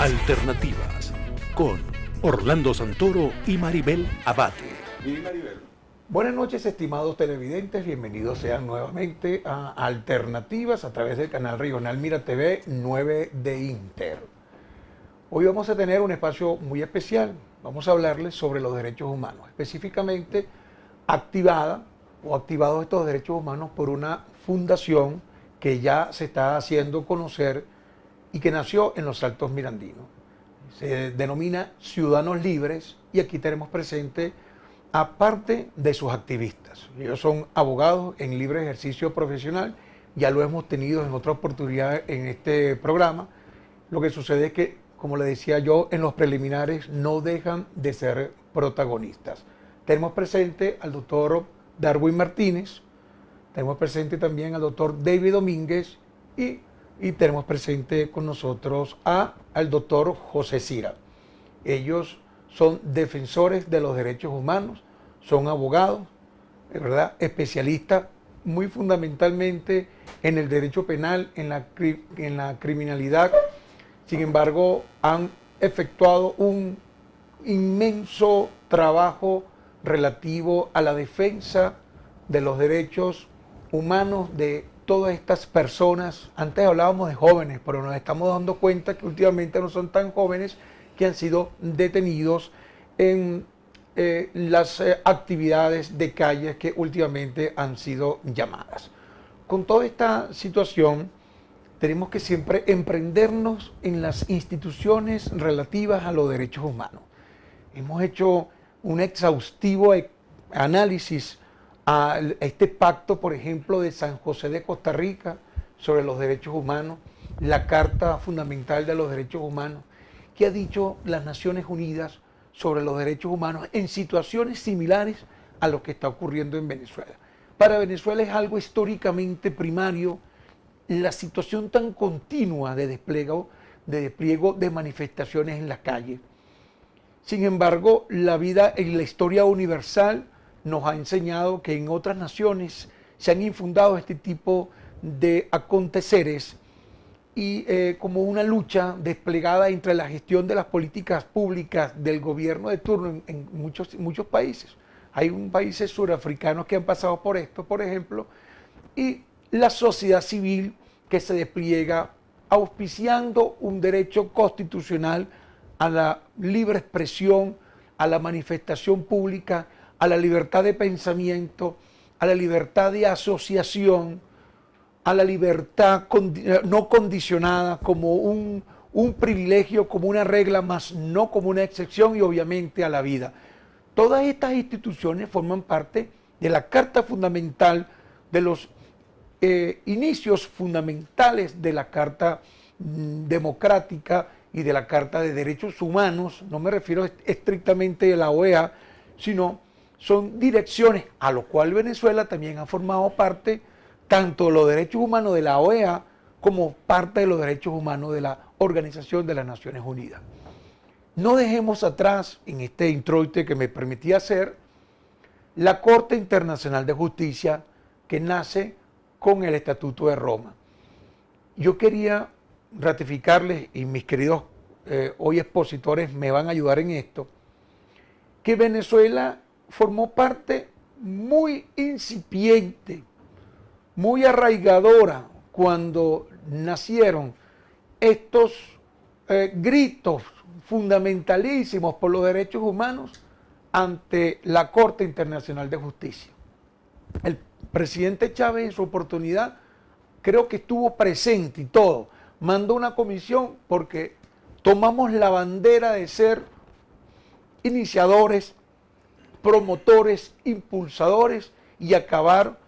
Alternativas con Orlando Santoro y Maribel Abate. Buenas noches, estimados televidentes, bienvenidos sean nuevamente a Alternativas a través del canal regional Mira TV 9 de Inter. Hoy vamos a tener un espacio muy especial, vamos a hablarles sobre los derechos humanos, específicamente activados estos derechos humanos por una fundación que ya se está haciendo conocer y que nació en los Altos Mirandinos. Se denomina Ciudadanos Libres y aquí tenemos presente a parte de sus activistas. Ellos son abogados en libre ejercicio profesional, ya lo hemos tenido en otra oportunidad en este programa. Lo que sucede es que, como le decía yo, en los preliminares no dejan de ser protagonistas. Tenemos presente al doctor Darwin Martínez, tenemos presente también al doctor David Domínguez y tenemos presente con nosotros al doctor José Cira. Ellos son defensores de los derechos humanos, son abogados, ¿verdad?, especialistas muy fundamentalmente en el derecho penal, en la criminalidad. Sin embargo, han efectuado un inmenso trabajo relativo a la defensa de los derechos humanos de todas estas personas. Antes hablábamos de jóvenes, pero nos estamos dando cuenta que últimamente no son tan jóvenes, que han sido detenidos en las actividades de calles que últimamente han sido llamadas. Con toda esta situación, tenemos que siempre emprendernos en las instituciones relativas a los derechos humanos. Hemos hecho un exhaustivo análisis a este pacto, por ejemplo, de San José de Costa Rica sobre los derechos humanos, la Carta Fundamental de los Derechos Humanos, que ha dicho las Naciones Unidas sobre los derechos humanos en situaciones similares a lo que está ocurriendo en Venezuela. Para Venezuela es algo históricamente primario la situación tan continua de despliego de manifestaciones en las calles. Sin embargo, la vida en la historia universal nos ha enseñado que en otras naciones se han infundado este tipo de aconteceres y como una lucha desplegada entre la gestión de las políticas públicas del gobierno de turno en muchos países. Hay países surafricanos que han pasado por esto, por ejemplo, y la sociedad civil que se despliega auspiciando un derecho constitucional a la libre expresión, a la manifestación pública, a la libertad de pensamiento, a la libertad de asociación, a la libertad no condicionada como un privilegio, como una regla, más no como una excepción, y obviamente a la vida. Todas estas instituciones forman parte de la Carta Fundamental, de los inicios fundamentales de la Carta Democrática y de la Carta de Derechos Humanos. No me refiero estrictamente a la OEA, sino son direcciones a lo cual Venezuela también ha formado parte, tanto de los derechos humanos de la OEA como parte de los derechos humanos de la Organización de las Naciones Unidas. No dejemos atrás, en este introite que me permití hacer, la Corte Internacional de Justicia que nace con el Estatuto de Roma. Yo quería ratificarles, y mis queridos hoy expositores me van a ayudar en esto, que Venezuela formó parte muy incipiente, muy arraigadora cuando nacieron estos gritos fundamentalísimos por los derechos humanos ante la Corte Internacional de Justicia. El presidente Chávez en su oportunidad creo que estuvo presente y todo, mandó una comisión porque tomamos la bandera de ser iniciadores, promotores, impulsadores y acabar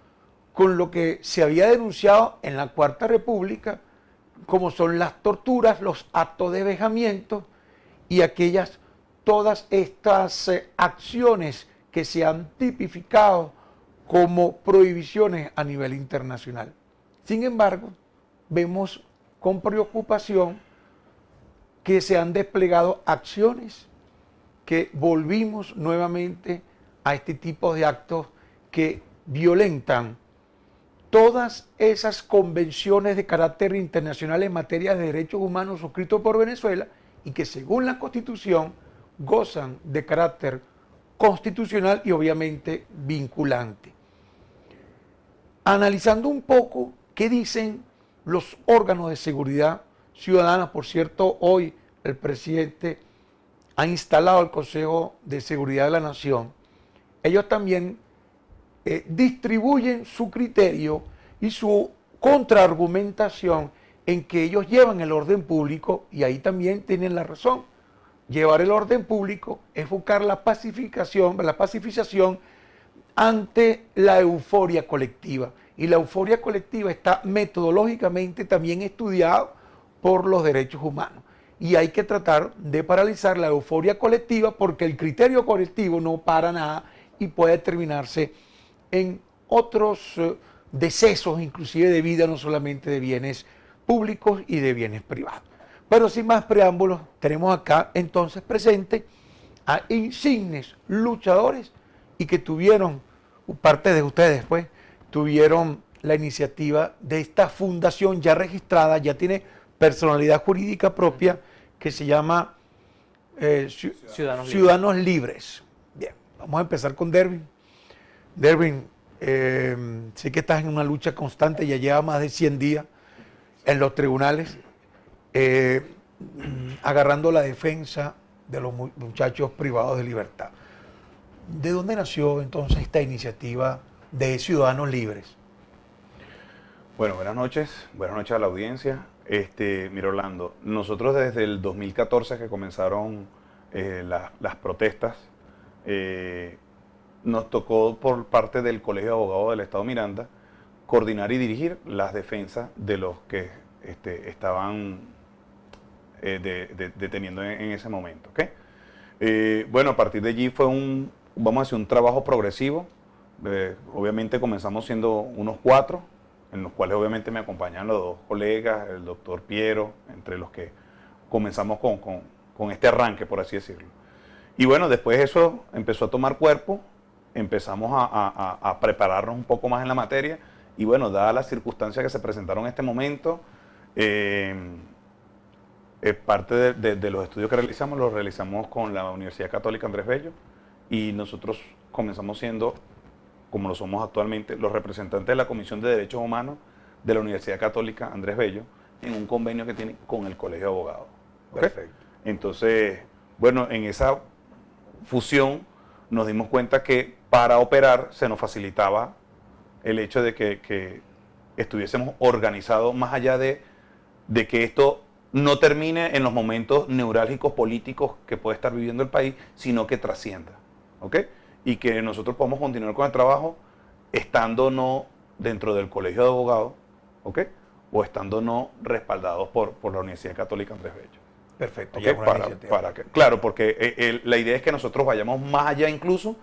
con lo que se había denunciado en la Cuarta República, como son las torturas, los actos de vejamiento y todas estas acciones que se han tipificado como prohibiciones a nivel internacional. Sin embargo, vemos con preocupación que se han desplegado acciones que volvimos nuevamente a este tipo de actos que violentan todas esas convenciones de carácter internacional en materia de derechos humanos suscritos por Venezuela y que según la Constitución gozan de carácter constitucional y obviamente vinculante. Analizando un poco qué dicen los órganos de seguridad ciudadana, por cierto, hoy el presidente ha instalado el Consejo de Seguridad de la Nación, ellos también distribuyen su criterio y su contraargumentación en que ellos llevan el orden público, y ahí también tienen la razón. Llevar el orden público es buscar la pacificación ante la euforia colectiva. Y la euforia colectiva está metodológicamente también estudiada por los derechos humanos. Y hay que tratar de paralizar la euforia colectiva porque el criterio colectivo no para nada y puede terminarse en otros decesos, inclusive de vida, no solamente de bienes públicos y de bienes privados. Pero sin más preámbulos, tenemos acá entonces presente a insignes luchadores y que tuvieron, parte de ustedes pues, tuvieron la iniciativa de esta fundación ya registrada, ya tiene personalidad jurídica propia, que se llama Ciudadanos Libres. Bien, vamos a empezar con Derwin. Derwin, sé que estás en una lucha constante, ya lleva más de 100 días en los tribunales, agarrando la defensa de los muchachos privados de libertad. ¿De dónde nació entonces esta iniciativa de Ciudadanos Libres? Bueno, buenas noches a la audiencia. Mira, Orlando, nosotros desde el 2014 que comenzaron las protestas, nos tocó por parte del Colegio de Abogados del Estado Miranda coordinar y dirigir las defensas de los que estaban deteniendo en ese momento. ¿Okay? Bueno, a partir de allí fue vamos a decir, un trabajo progresivo. Obviamente comenzamos siendo unos 4, en los cuales obviamente me acompañan los 2 colegas, el doctor Piero, entre los que comenzamos con este arranque, por así decirlo. Y bueno, después eso empezó a tomar cuerpo, empezamos a prepararnos un poco más en la materia, y bueno, dadas las circunstancias que se presentaron en este momento, parte de los estudios que realizamos, los realizamos con la Universidad Católica Andrés Bello, y nosotros comenzamos siendo, como lo somos actualmente, los representantes de la Comisión de Derechos Humanos de la Universidad Católica Andrés Bello, en un convenio que tiene con el Colegio de Abogados. ¿Okay? Perfecto. Entonces, bueno, en esa fusión nos dimos cuenta que para operar se nos facilitaba el hecho de que estuviésemos organizados más allá de que esto no termine en los momentos neurálgicos políticos que puede estar viviendo el país, sino que trascienda. ¿Ok? Y que nosotros podamos continuar con el trabajo estando no dentro del Colegio de Abogados, ¿ok? O estando no respaldados por la Universidad Católica Andrés Bello. Perfecto. ¿Okay? Claro, porque la idea es que nosotros vayamos más allá incluso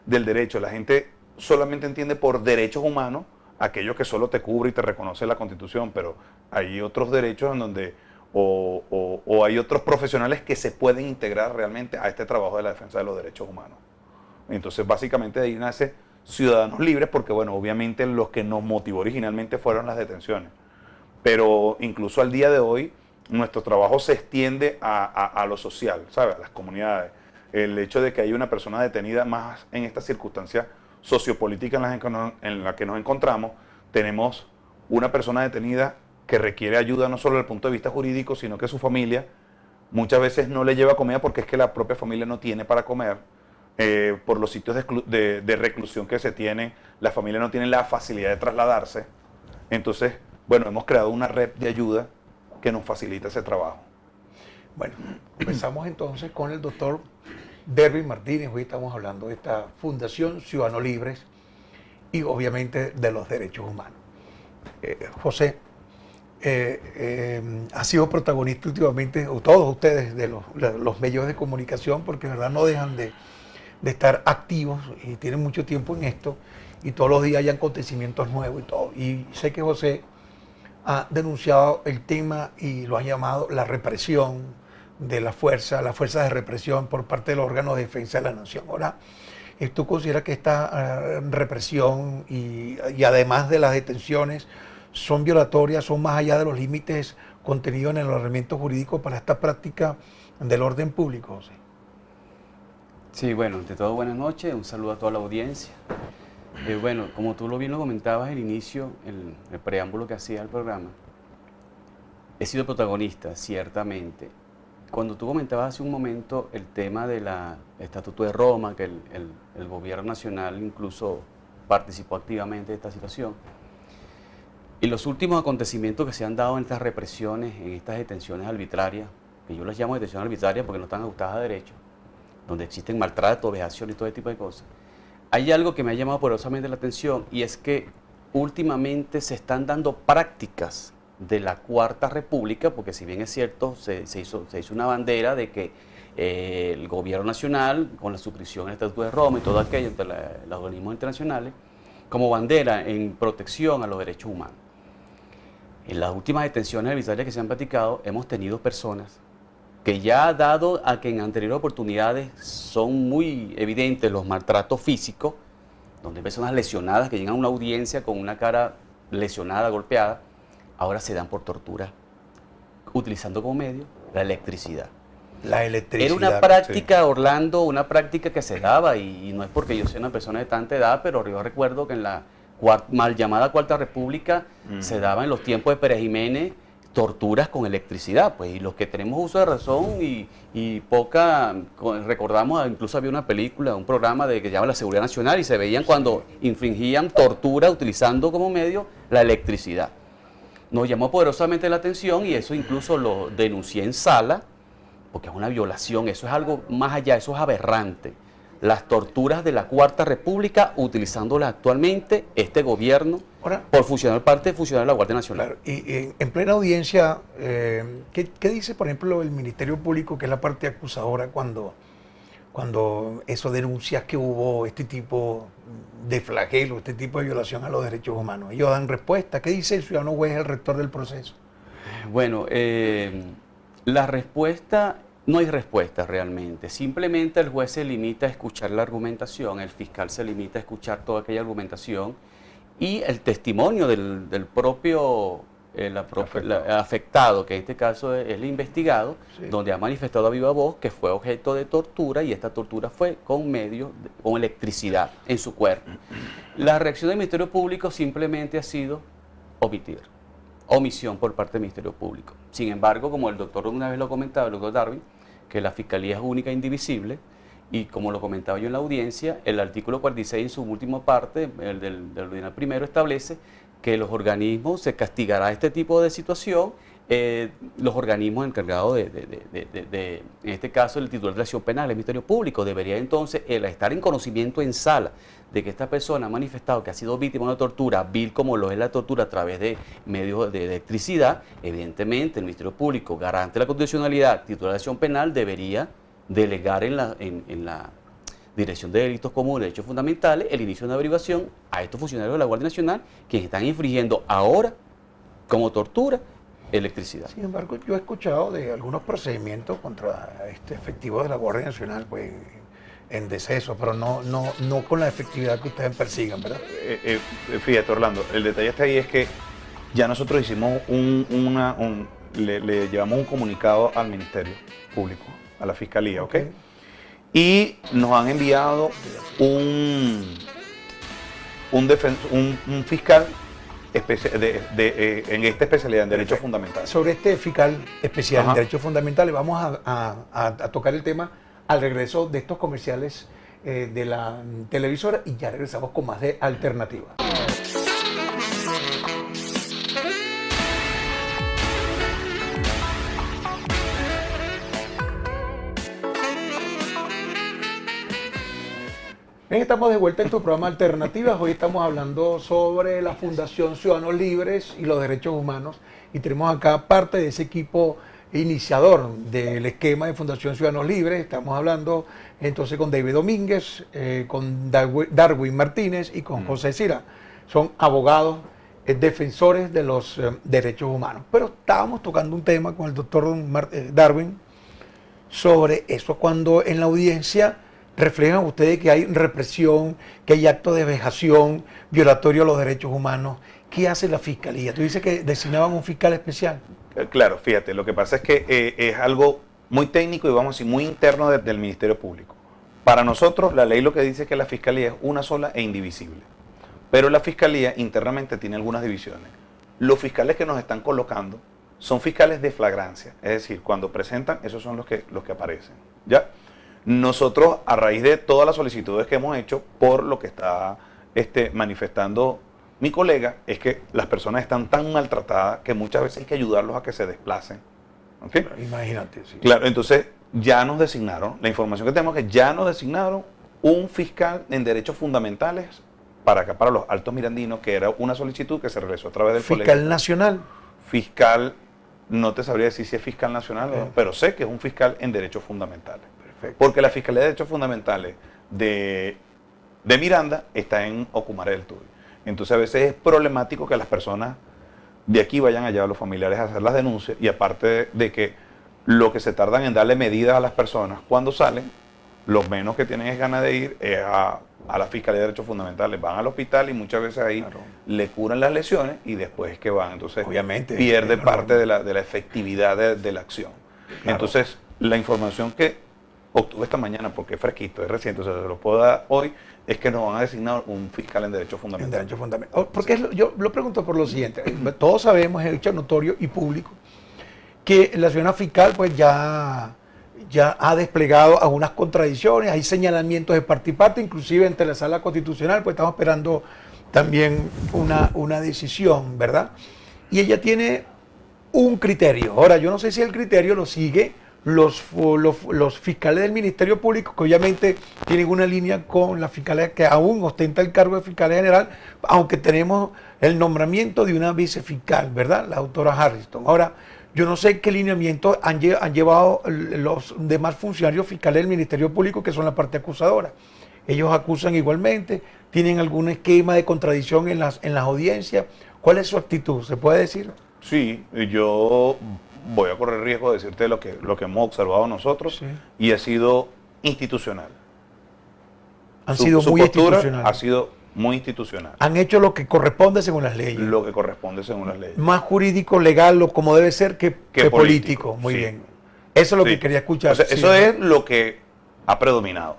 del derecho. La gente solamente entiende por derechos humanos aquellos que solo te cubre y te reconoce la Constitución, pero hay otros derechos en donde o hay otros profesionales que se pueden integrar realmente a este trabajo de la defensa de los derechos humanos. Entonces, básicamente de ahí nace Ciudadanos Libres, porque, bueno, obviamente los que nos motivó originalmente fueron las detenciones. Pero incluso al día de hoy, nuestro trabajo se extiende a lo social, ¿sabes? A las comunidades. El hecho de que haya una persona detenida más en esta circunstancia sociopolítica en la que nos encontramos, tenemos una persona detenida que requiere ayuda no solo desde el punto de vista jurídico, sino que su familia muchas veces no le lleva comida porque es que la propia familia no tiene para comer. Por los sitios de reclusión que se tienen, la familia no tiene la facilidad de trasladarse. Entonces, bueno, hemos creado una red de ayuda que nos facilita ese trabajo. Bueno, empezamos entonces con el doctor Derwin Martínez. Hoy estamos hablando de esta Fundación Ciudadanos Libres y obviamente de los derechos humanos. José, ha sido protagonista últimamente, o todos ustedes, de los medios de comunicación, porque de verdad no dejan de estar activos y tienen mucho tiempo en esto y todos los días hay acontecimientos nuevos y todo. Y sé que José ha denunciado el tema y lo ha llamado la represión de las fuerzas de represión por parte de los órganos de defensa de la nación. Ahora, ¿tú consideras que esta represión y además de las detenciones son violatorias, son más allá de los límites contenido en el ordenamiento jurídico para esta práctica del orden público, José? Sí, bueno, ante todo buenas noches, un saludo a toda la audiencia. Bueno, como tú bien lo comentabas al inicio, el preámbulo que hacía el programa, he sido protagonista, ciertamente. Cuando tú comentabas hace un momento el tema del Estatuto de Roma, que el gobierno nacional incluso participó activamente de esta situación, y los últimos acontecimientos que se han dado en estas represiones, en estas detenciones arbitrarias, que yo las llamo detenciones arbitrarias porque no están ajustadas a derecho, donde existen maltrato, vejación y todo ese tipo de cosas, hay algo que me ha llamado poderosamente la atención y es que últimamente se están dando prácticas de la Cuarta República, porque si bien es cierto, se hizo una bandera de que el gobierno nacional, con la suscripción al Estatuto de Roma y todo aquello entre los organismos internacionales, como bandera en protección a los derechos humanos. En las últimas detenciones arbitrarias que se han practicado, hemos tenido personas que ya dado a que en anteriores oportunidades son muy evidentes los maltratos físicos, donde hay personas lesionadas que llegan a una audiencia con una cara lesionada, golpeada, ahora se dan por tortura, utilizando como medio la electricidad. La electricidad. Era una práctica, sí, Orlando, una práctica que se daba, y no es porque yo sea una persona de tanta edad, pero yo recuerdo que en la mal llamada Cuarta República se daba en los tiempos de Pérez Jiménez torturas con electricidad, pues, y los que tenemos uso de razón y recordamos, incluso había una película, un programa que se llama La Seguridad Nacional, y se veían cuando infringían tortura utilizando como medio la electricidad. Nos llamó poderosamente la atención y eso incluso lo denuncié en sala, porque es una violación, eso es algo más allá, eso es aberrante. Las torturas de la Cuarta República utilizándolas actualmente este gobierno por parte de funcionarios de la Guardia Nacional. Claro, y en plena audiencia, ¿qué dice, por ejemplo, el Ministerio Público, que es la parte acusadora, cuando eso denuncia que hubo este tipo de flagelo, este tipo de violación a los derechos humanos? Ellos dan respuesta. ¿Qué dice el ciudadano juez, el rector del proceso? Bueno, la respuesta, no hay respuesta realmente. Simplemente el juez se limita a escuchar la argumentación, el fiscal se limita a escuchar toda aquella argumentación y el testimonio del propio afectado, que en este caso es el investigado, sí, donde ha manifestado a viva voz que fue objeto de tortura y esta tortura fue con electricidad en su cuerpo. La reacción del Ministerio Público simplemente ha sido omitir, omisión por parte del Ministerio Público. Sin embargo, como el doctor una vez lo comentaba, el doctor Darwin, que la Fiscalía es única e indivisible, y como lo comentaba yo en la audiencia, el artículo 46 en su última parte, el del ordinal primero, establece que los organismos, se castigará este tipo de situación, los organismos encargados en este caso el titular de la acción penal, el Ministerio Público, debería entonces estar en conocimiento en sala de que esta persona ha manifestado que ha sido víctima de una tortura, vil como lo es la tortura a través de medios de electricidad. Evidentemente el Ministerio Público, garante de la constitucionalidad, titular de acción penal, debería delegar en la Dirección de Delitos Comunes, Derechos Fundamentales, el inicio de una averiguación a estos funcionarios de la Guardia Nacional quienes están infringiendo ahora, como tortura, electricidad. Sin embargo, yo he escuchado de algunos procedimientos contra efectivos de la Guardia Nacional, pues, en deceso, pero no con la efectividad que ustedes persigan, ¿verdad? Fíjate, Orlando, el detalle está ahí, es que ya nosotros hicimos le llevamos un comunicado al Ministerio Público, a la Fiscalía, ¿ok? Y nos han enviado un fiscal en esta especialidad en Derechos Fundamentales. Sobre este fiscal especial en Derechos Fundamentales vamos a tocar el tema al regreso de estos comerciales de la televisora y ya regresamos con más de Alternativa. Bien, estamos de vuelta en tu programa Alternativas. Hoy estamos hablando sobre la Fundación Ciudadanos Libres y los Derechos Humanos. Y tenemos acá parte de ese equipo iniciador del esquema de Fundación Ciudadanos Libres. Estamos hablando entonces con David Domínguez, con Darwin Martínez y con José Cira. Son abogados, defensores de los derechos humanos. Pero estábamos tocando un tema con el doctor Darwin sobre eso, cuando en la audiencia reflejan ustedes que hay represión, que hay actos de vejación, violatorio a los derechos humanos. ¿Qué hace la Fiscalía? Tú dices que designaban un fiscal especial. Claro, fíjate, lo que pasa es que es algo muy técnico y vamos a decir muy interno del Ministerio Público. Para nosotros, la ley lo que dice es que la Fiscalía es una sola e indivisible. Pero la Fiscalía internamente tiene algunas divisiones. Los fiscales que nos están colocando son fiscales de flagrancia, es decir, cuando presentan, esos son los que aparecen. ¿Ya? Nosotros, a raíz de todas las solicitudes que hemos hecho, por lo que está manifestando mi colega, es que las personas están tan maltratadas que muchas veces hay que ayudarlos a que se desplacen. ¿Okay? Imagínate. Sí. Claro, entonces ya nos designaron, la información que tenemos es que ya nos designaron un fiscal en derechos fundamentales para acá, para los Altos Mirandinos, que era una solicitud que se realizó a través del ¿Fiscal colegio. nacional? Fiscal, no te sabría decir si es fiscal nacional, pero sé que es un fiscal en derechos fundamentales. Perfecto. Porque la Fiscalía de Derechos Fundamentales de Miranda está en Ocumare del Tuy. Entonces a veces es problemático que las personas de aquí vayan allá a los familiares a hacer las denuncias, y aparte de que lo que se tardan en darle medidas a las personas cuando salen, los menos que tienen es ganas de ir es a la Fiscalía de Derechos Fundamentales. Van al hospital y muchas veces ahí le curan las lesiones y después es que van. Entonces obviamente pierde parte de la efectividad de la acción. Claro. Entonces la información que obtuve esta mañana, porque es fresquito, es reciente, o sea, se lo puedo dar hoy, es que nos van a designar un fiscal en derechos fundamentales. En derechos fundamentales. Porque yo lo pregunto por lo siguiente. Todos sabemos, es hecho notorio y público, que la ciudad fiscal pues ya ha desplegado algunas contradicciones, hay señalamientos de parte y parte, inclusive entre la Sala Constitucional, pues estamos esperando también una decisión, ¿verdad? Y ella tiene un criterio. Ahora, yo no sé si el criterio lo sigue los fiscales del Ministerio Público, que obviamente tienen una línea con la fiscalía que aún ostenta el cargo de fiscal general, aunque tenemos el nombramiento de una vicefiscal, ¿verdad? La doctora Harrison. Ahora, yo no sé qué lineamiento han llevado los demás funcionarios fiscales del Ministerio Público, que son la parte acusadora. Ellos acusan igualmente, tienen algún esquema de contradicción en las audiencias. ¿Cuál es su actitud? ¿Se puede decir? Sí, yo voy a correr riesgo de decirte lo que hemos observado nosotros, sí, y ha sido institucional. Han sido muy institucionales. Ha sido muy institucional. Han hecho lo que corresponde según las leyes. Lo que corresponde según las leyes. Más jurídico, legal, como debe ser, que político. Muy sí, bien. Eso es lo sí, que quería escuchar. O sea, eso es lo que ha predominado.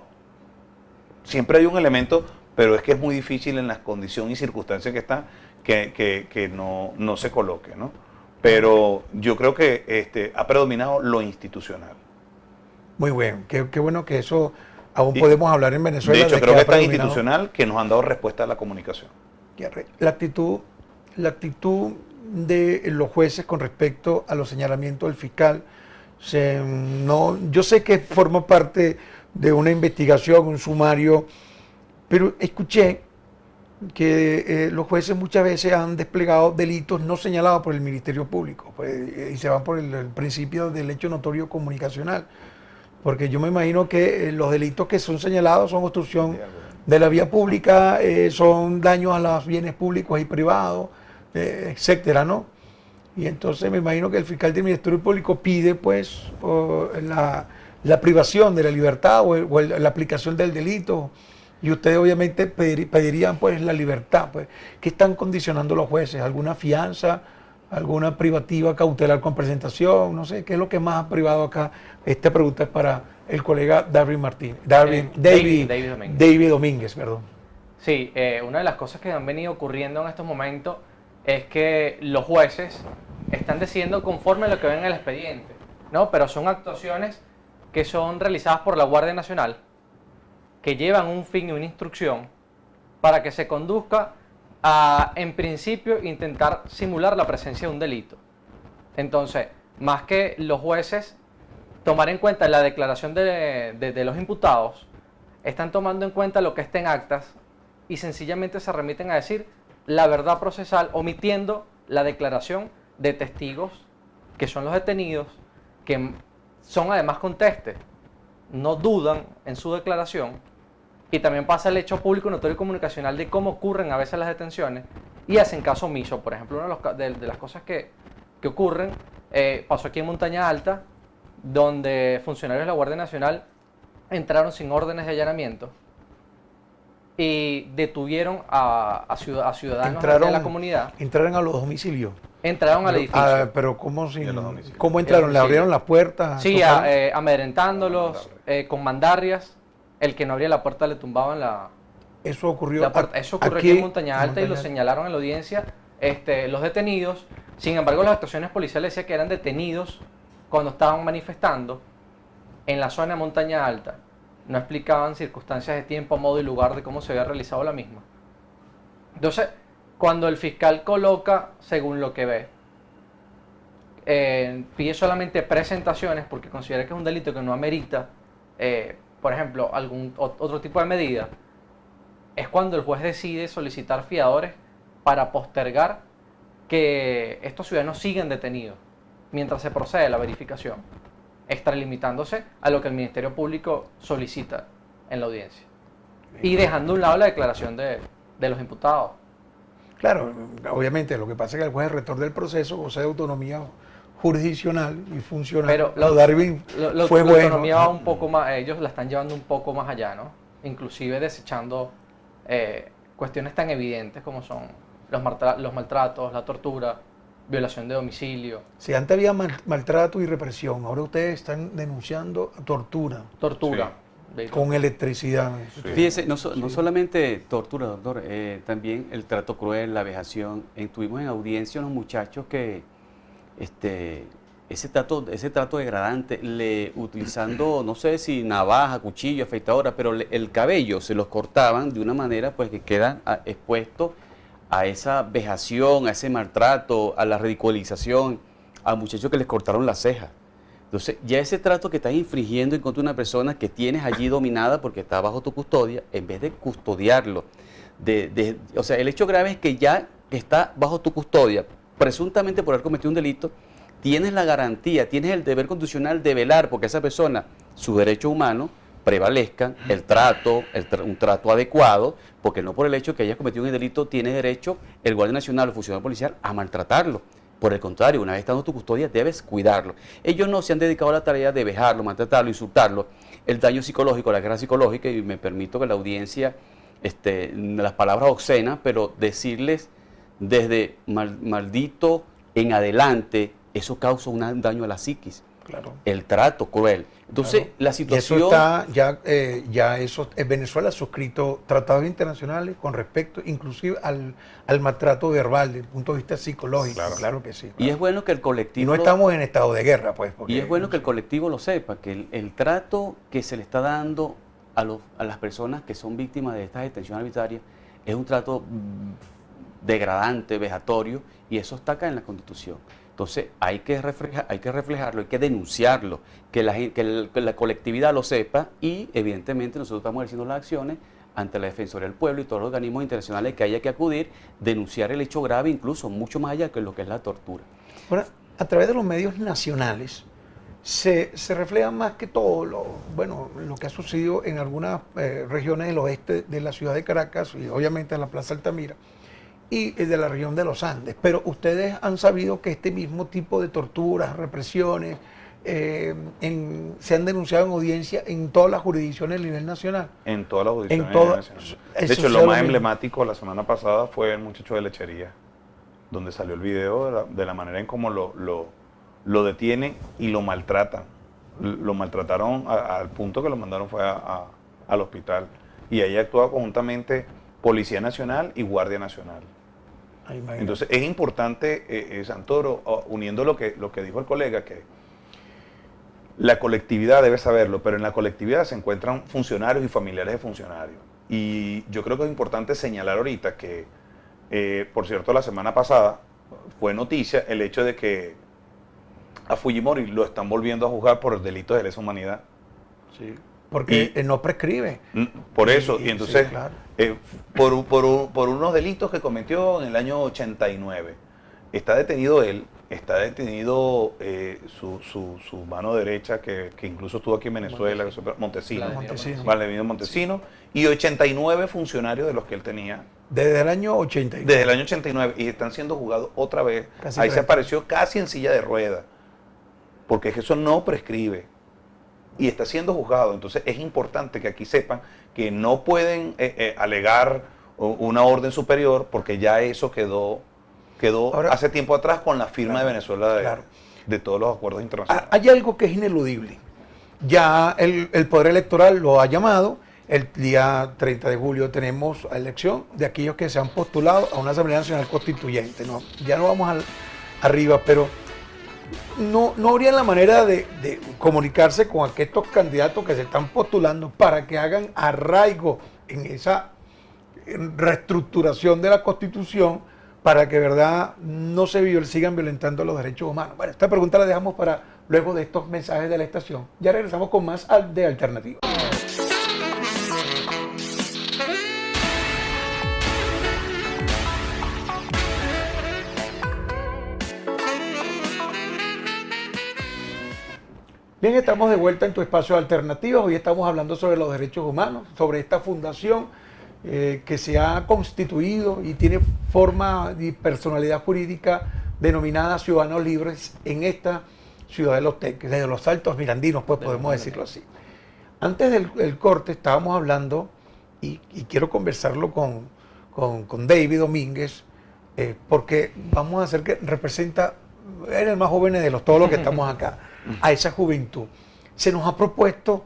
Siempre hay un elemento, pero es que es muy difícil en las condiciones y circunstancias que están, que no se coloque, ¿no? Pero yo creo que ha predominado lo institucional. Muy bien, qué bueno que eso aún podemos hablar en Venezuela. De hecho, creo que es tan institucional que nos han dado respuesta a la comunicación. La actitud de los jueces con respecto a los señalamientos del fiscal, yo sé que forma parte de una investigación, un sumario, pero escuché que los jueces muchas veces han desplegado delitos no señalados por el Ministerio Público, pues, y se van por el principio del hecho notorio comunicacional, porque yo me imagino que los delitos que son señalados son obstrucción de la vía pública, son daños a los bienes públicos y privados, etcétera, ¿no? Y entonces me imagino que el fiscal del Ministerio Público pide pues la privación de la libertad o la aplicación del delito. Y ustedes obviamente pedirían pues la libertad. Pues. ¿Qué están condicionando los jueces? ¿Alguna fianza? ¿Alguna privativa cautelar con presentación? No sé, ¿qué es lo que más ha privado acá? Esta pregunta es para el colega David Domínguez, perdón. Sí, una de las cosas que han venido ocurriendo en estos momentos es que los jueces están decidiendo conforme a lo que ven en el expediente, ¿no? Pero son actuaciones que son realizadas por la Guardia Nacional, que llevan un fin y una instrucción para que se conduzca a, en principio, intentar simular la presencia de un delito. Entonces, más que los jueces tomar en cuenta la declaración de los imputados, están tomando en cuenta lo que está en actas y sencillamente se remiten a decir la verdad procesal, omitiendo la declaración de testigos, que son los detenidos, que son además contestes, no dudan en su declaración. Y también pasa el hecho público, notorio y comunicacional de cómo ocurren a veces las detenciones y hacen caso omiso. Por ejemplo, una de las cosas que ocurren, pasó aquí en Montaña Alta, donde funcionarios de la Guardia Nacional entraron sin órdenes de allanamiento y detuvieron a ciudadanos de la comunidad. Entraron a los domicilios. entraron al edificio. Pero ¿cómo, Y a los domicilios. ¿cómo entraron? ¿Le abrieron las puertas? Sí, ¿Tocaron? amedrentándolos, con mandarrias. El que no abría la puerta le tumbaban Eso ocurrió, la puerta. Eso ocurrió aquí en Montaña Alta y lo señalaron en la audiencia los detenidos. Sin embargo, las actuaciones policiales decían que eran detenidos cuando estaban manifestando en la zona de Montaña Alta. No explicaban circunstancias de tiempo, modo y lugar de cómo se había realizado la misma. Entonces, cuando el fiscal coloca, según lo que ve, pide solamente presentaciones porque considera que es un delito que no amerita, por ejemplo, algún otro tipo de medida, es cuando el juez decide solicitar fiadores para postergar que estos ciudadanos sigan detenidos mientras se procede a la verificación, extralimitándose a lo que el Ministerio Público solicita en la audiencia y dejando a un lado la declaración de los imputados. Claro, obviamente, lo que pasa es que el juez rector del proceso goza de autonomía jurisdiccional y funcional. Pero Darwin fue la bueno. autonomía va un poco más, ellos la están llevando un poco más allá, ¿no? Inclusive desechando cuestiones tan evidentes como son los maltratos, la tortura, violación de domicilio. Si antes había maltrato y represión, ahora ustedes están denunciando tortura Tortura. con electricidad. Fíjese, no solamente tortura, doctor, también el trato cruel, la vejación. Tuvimos en audiencia unos muchachos que ese trato degradante, utilizando, no sé si navaja, cuchillo, afeitadora, pero el cabello se los cortaban de una manera pues que quedan expuestos a esa vejación, a ese maltrato, a la ridiculización, a muchachos que les cortaron las cejas. Entonces, ya ese trato que estás infringiendo en contra de una persona que tienes allí dominada porque está bajo tu custodia, en vez de custodiarlo, o sea, el hecho grave es que ya está bajo tu custodia, presuntamente por haber cometido un delito, tienes la garantía, tienes el deber constitucional de velar porque esa persona, sus derechos humanos, prevalezcan, un trato adecuado, porque no por el hecho que hayas cometido un delito tiene derecho el Guardia Nacional o funcionario policial a maltratarlo. Por el contrario, una vez estando en tu custodia, debes cuidarlo. Ellos no se han dedicado a la tarea de vejarlo, maltratarlo, insultarlo, el daño psicológico, la guerra psicológica, y me permito que la audiencia, las palabras obscenas, pero decirles desde maldito en adelante, eso causa un daño a la psiquis. Claro. El trato cruel. Entonces, claro, la situación... Y eso está, Venezuela ha suscrito tratados internacionales con respecto inclusive al maltrato verbal, desde el punto de vista psicológico. Claro que sí. Claro. Y es bueno que el colectivo... Y no estamos en estado de guerra, pues. Y es bueno que el colectivo lo sepa, que el trato que se le está dando a las personas que son víctimas de esta detención arbitraria es un trato degradante, vejatorio, y eso está acá en la Constitución. Entonces hay que reflejarlo, hay que denunciarlo, que la colectividad lo sepa y evidentemente nosotros estamos ejerciendo las acciones ante la Defensoría del Pueblo y todos los organismos internacionales que haya que acudir, denunciar el hecho grave, incluso mucho más allá que lo que es la tortura. Bueno, a través de los medios nacionales se refleja más que todo lo que ha sucedido en algunas regiones del oeste de la ciudad de Caracas y obviamente en la Plaza Altamira y de la región de los Andes, pero ustedes han sabido que este mismo tipo de torturas, represiones, se han denunciado en audiencia en todas las jurisdicciones a nivel nacional. En todas las jurisdicciones a nivel nacional. De hecho, lo más emblemático la semana pasada fue el muchacho de Lechería, donde salió el video de la manera en cómo lo detienen y lo maltratan. Lo maltrataron al punto que lo mandaron fue al hospital. Y ahí actuaba conjuntamente Policía Nacional y Guardia Nacional. Entonces es importante, Santoro, uniendo lo que dijo el colega, que la colectividad debe saberlo, pero en la colectividad se encuentran funcionarios y familiares de funcionarios. Y yo creo que es importante señalar ahorita que, por cierto, la semana pasada fue noticia el hecho de que a Fujimori lo están volviendo a juzgar por delitos de lesa humanidad. Sí. Porque no prescribe. Por eso, y entonces, sí, claro. por unos delitos que cometió en el año 89, está detenido él, está detenido su mano derecha, que incluso estuvo aquí en Venezuela, Montesino, y 89 funcionarios de los que él tenía. Desde el año 89. Desde el año 89, y están siendo juzgados otra vez. Casi ahí se apareció casi en silla de ruedas, porque eso no prescribe. Y está siendo juzgado. Entonces es importante que aquí sepan que no pueden alegar una orden superior porque ya eso quedó quedó Ahora, hace tiempo atrás con la firma claro, de Venezuela claro. de todos los acuerdos internacionales. Hay algo que es ineludible. Ya el Poder Electoral lo ha llamado. El día 30 de julio tenemos la elección de aquellos que se han postulado a una Asamblea Nacional Constituyente. No, ya no vamos arriba, pero no habría la manera de comunicarse con estos candidatos que se están postulando para que hagan arraigo en esa reestructuración de la Constitución para que, verdad, no se sigan violentando los derechos humanos. Bueno, esta pregunta la dejamos para luego de estos mensajes de la estación. Ya regresamos con más de Alternativa. Bien, estamos de vuelta en tu espacio de Alternativas. Hoy estamos hablando sobre los derechos humanos, sobre esta fundación que se ha constituido y tiene forma y personalidad jurídica denominada Ciudadanos Libres en esta ciudad de Los Teques, desde los Altos Mirandinos, pues podemos decirlo así. Antes del corte estábamos hablando, y quiero conversarlo con David Domínguez, porque vamos a hacer que representa, eres el más joven de todos los que estamos acá, a esa juventud. Se nos ha propuesto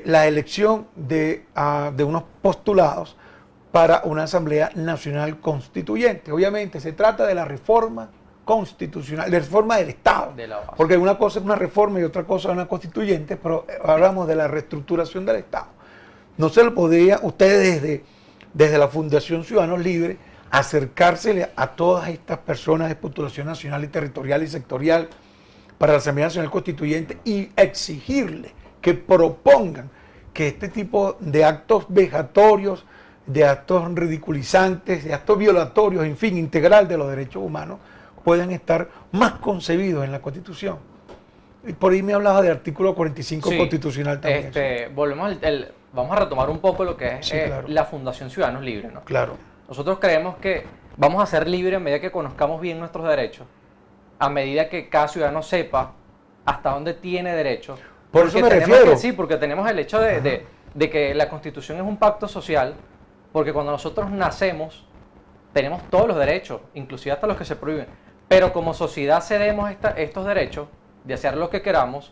la elección de unos postulados para una Asamblea Nacional Constituyente. Obviamente se trata de la reforma constitucional, de reforma del Estado, porque una cosa es una reforma y otra cosa es una constituyente, pero hablamos de la reestructuración del Estado. No se lo podría ustedes desde la Fundación Ciudadanos Libres acercársele a todas estas personas de postulación nacional y territorial y sectorial para la Asamblea Nacional Constituyente y exigirle que propongan que este tipo de actos vejatorios, de actos ridiculizantes, de actos violatorios, en fin, integral de los derechos humanos, puedan estar más concebidos en la Constitución. Y por ahí me hablaba del artículo 45 constitucional también. Vamos a retomar un poco lo que es claro, la Fundación Ciudadanos Libres, ¿no? Claro. Nosotros creemos que vamos a ser libres a medida que conozcamos bien nuestros derechos, a medida que cada ciudadano sepa hasta dónde tiene derecho. Por eso me refiero. Sí, porque tenemos el hecho de que la Constitución es un pacto social, porque cuando nosotros nacemos tenemos todos los derechos, inclusive hasta los que se prohíben, pero como sociedad cedemos estos derechos de hacer lo que queramos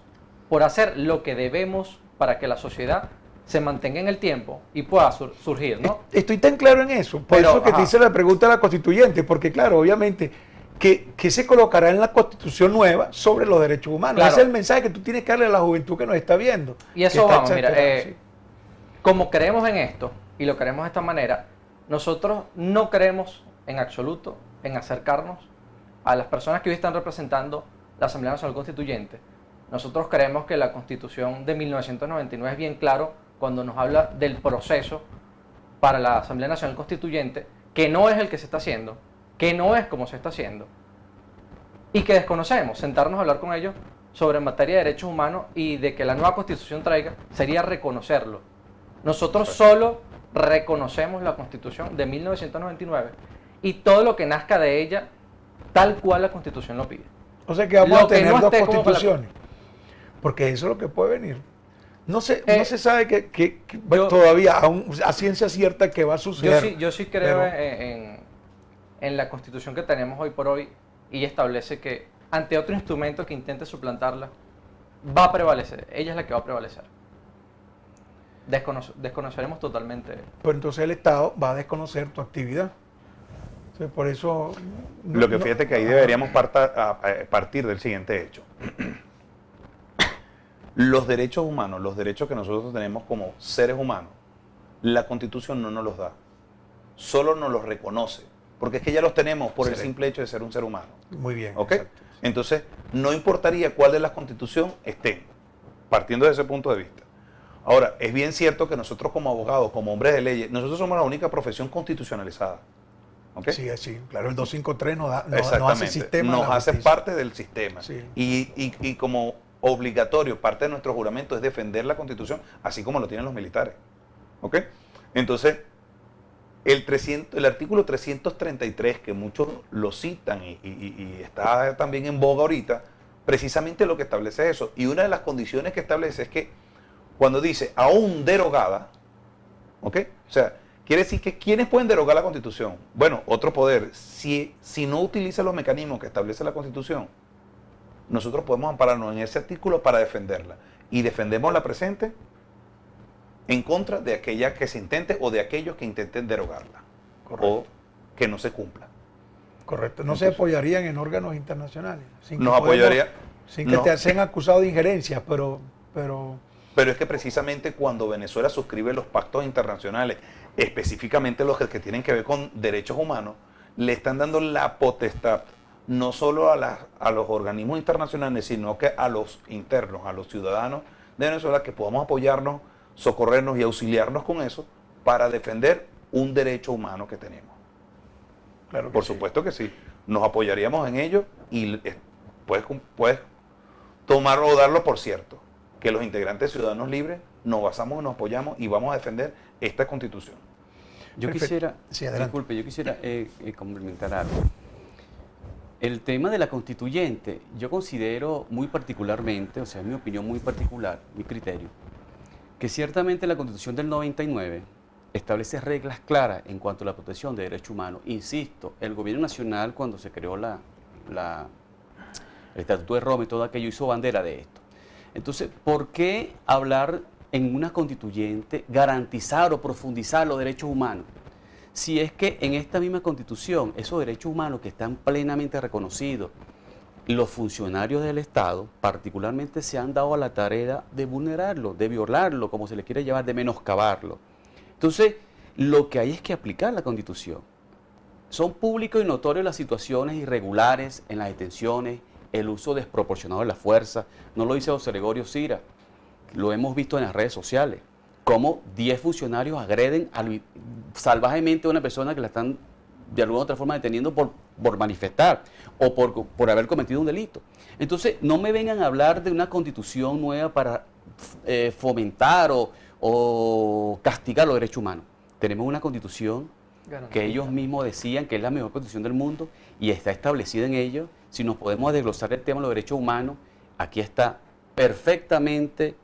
por hacer lo que debemos para que la sociedad se mantenga en el tiempo y pueda surgir, ¿no? Estoy tan claro en eso, por eso que te hice la pregunta a la constituyente, porque claro, obviamente, que se colocará en la Constitución nueva sobre los derechos humanos. Claro. Ese es el mensaje que tú tienes que darle a la juventud que nos está viendo. Y eso vamos, mira, sí. como creemos en esto y lo queremos de esta manera, nosotros no creemos en absoluto en acercarnos a las personas que hoy están representando la Asamblea Nacional Constituyente. Nosotros creemos que la Constitución de 1999 es bien claro cuando nos habla del proceso para la Asamblea Nacional Constituyente, que no es el que se está haciendo, que no es como se está haciendo, y que desconocemos. Sentarnos a hablar con ellos sobre materia de derechos humanos y de que la nueva Constitución traiga, sería reconocerlo. Nosotros solo reconocemos la Constitución de 1999 y todo lo que nazca de ella, tal cual la Constitución lo pide. O sea que vamos a tener dos constituciones, porque eso es lo que puede venir. No se sabe que todavía, aún a ciencia cierta, que va a suceder. Yo sí creo en la Constitución que tenemos hoy por hoy, y establece que ante otro instrumento que intente suplantarla, va a prevalecer. Ella es la que va a prevalecer. Desconoceremos totalmente. Pero entonces el Estado va a desconocer tu actividad. O sea, por eso... Fíjate que ahí deberíamos partir del siguiente hecho. Los derechos humanos, los derechos que nosotros tenemos como seres humanos, la Constitución no nos los da. Solo nos los reconoce. Porque es que ya los tenemos por el simple hecho de ser un ser humano. Muy bien. ¿Ok? Exacto. Entonces, no importaría cuál de las constituciones estén, partiendo de ese punto de vista. Ahora, es bien cierto que nosotros como abogados, como hombres de leyes, nosotros somos la única profesión constitucionalizada. ¿Okay? Sí, claro, el 253 nos hace sistema. Nos hace parte del sistema. Sí. Y como obligatorio, parte de nuestro juramento es defender la Constitución, así como lo tienen los militares. ¿Ok? Entonces, el artículo 333, que muchos lo citan y está también en boga ahorita, precisamente lo que establece eso. Y una de las condiciones que establece es que cuando dice aún derogada, ¿ok? O sea, que Quiere decir que ¿quiénes pueden derogar la Constitución? Bueno, otro poder. Si no utiliza los mecanismos que establece la Constitución, nosotros podemos ampararnos en ese artículo para defenderla. Y defendemos la presente en contra de aquella que se intente o de aquellos que intenten derogarla. Correcto. O que no se cumpla. Correcto. No se apoyarían en órganos internacionales. Sin que Nos apoyaría. Sin que no. te sean acusado de injerencia, pero Pero es que precisamente cuando Venezuela suscribe los pactos internacionales, específicamente los que tienen que ver con derechos humanos, le están dando la potestad no solo a los organismos internacionales, sino que a los internos, a los ciudadanos de Venezuela, que podamos apoyarnos, socorrernos y auxiliarnos con eso para defender un derecho humano que tenemos. claro que Por sí. supuesto que sí. Nos apoyaríamos en ello y puedes tomar o darlo por cierto, que los integrantes Ciudadanos Libres nos basamos, nos apoyamos y vamos a defender esta Constitución. Yo Perfecto. quisiera, Sí, adelante. disculpe, yo quisiera complementar algo. El tema de la constituyente, yo considero muy particularmente, o sea, es mi opinión muy particular, mi criterio, que ciertamente la Constitución del 99 establece reglas claras en cuanto a la protección de derechos humanos. Insisto, el gobierno nacional, cuando se creó el Estatuto de Roma y todo aquello, hizo bandera de esto. Entonces, ¿por qué hablar en una constituyente, garantizar o profundizar los derechos humanos? Si es que en esta misma Constitución, esos derechos humanos que están plenamente reconocidos, los funcionarios del Estado particularmente se han dado a la tarea de vulnerarlo, de violarlo, como se le quiere llamar, de menoscabarlo. Entonces, lo que hay es que aplicar la Constitución. Son públicos y notorios las situaciones irregulares en las detenciones, el uso desproporcionado de la fuerza. No lo dice José Gregorio Cira, lo hemos visto en las redes sociales. Cómo 10 funcionarios agreden salvajemente a una persona que la están de alguna u otra forma deteniendo por manifestar o por haber cometido un delito. Entonces, no me vengan a hablar de una constitución nueva para fomentar o castigar los derechos humanos. Tenemos una constitución que ellos mismos decían que es la mejor constitución del mundo y está establecida en ello. Si nos podemos desglosar el tema de los derechos humanos, aquí está perfectamente